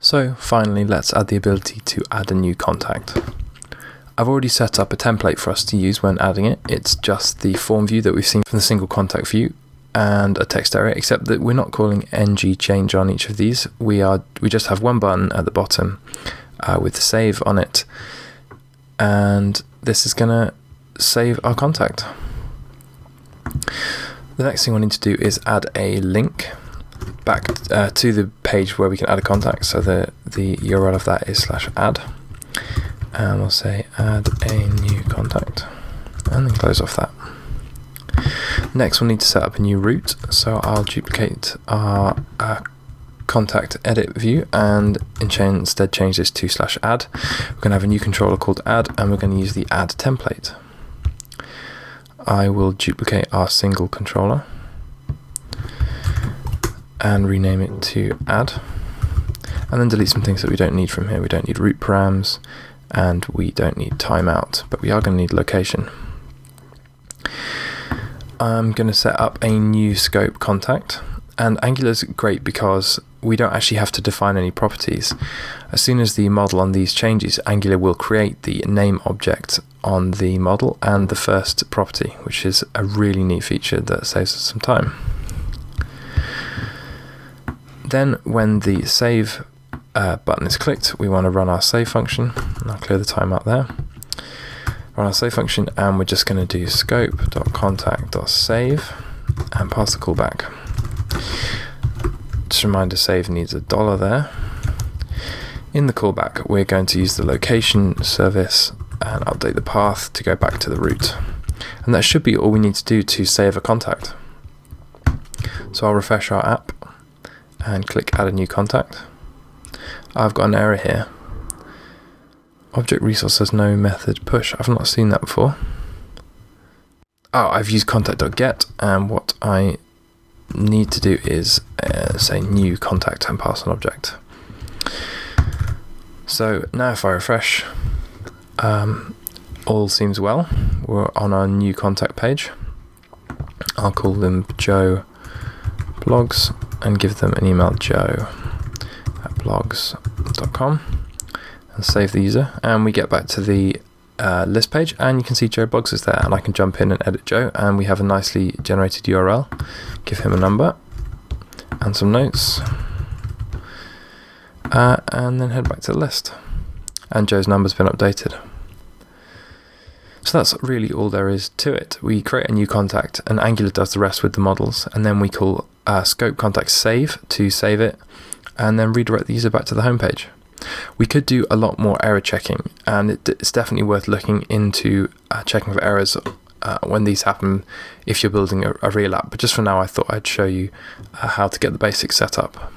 So finally, let's add the ability to add a new contact. I've already set up a template for us to use when adding it. It's just the form view that we've seen from the single contact view and a text area, except that we're not calling ng change on each of these. We just have one button at the bottom with save on it, and this is going to save our contact. The next thing we need to do is add a link back to the page where we can add a contact. So the URL of that is /add, and we'll say add a new contact and then close off that. Next we'll need to set up a new route, so I'll duplicate our contact edit view and instead change this to /add. We're going to have a new controller called add, and we're going to use the add template. I will duplicate our single controller and rename it to add, and then delete some things that we don't need from here. We don't need route params and we don't need timeout, but we are going to need location. I'm going to set up a new scope contact, and Angular's great because we don't actually have to define any properties. As soon as the model on these changes, Angular will create the name object on the model and the first property, which is a really neat feature that saves us some time. Then when the save button is clicked, we want to run our save function, and I'll clear the timeout there. Run our save function, and we're just going to do scope.contact.save and pass the callback. Just a reminder, save needs $1 there. In the callback, we're going to use the location service and update the path to go back to the route. And that should be all we need to do to save a contact. So I'll refresh our app and click add a new contact. I've got an error here. Object resource has no method push. I've not seen that before. Oh, I've used contact.get, and what I need to do is say new contact and pass an object. So now if I refresh, all seems well. We're on our new contact page. I'll call them Joe Blogs and give them an email, joe@blogs.com, and save the user, and we get back to the list page, and you can see Joe Blogs is there, and I can jump in and edit Joe, and we have a nicely generated URL. Give him a number and some notes, and then head back to the list, and Joe's number's been updated. So that's really all there is to it. We create a new contact, and Angular does the rest with the models, and then we call scope contact save to save it, and then redirect the user back to the home page. We could do a lot more error checking, and it's definitely worth looking into checking for errors when these happen if you're building a real app. But just for now, I thought I'd show you how to get the basics set up.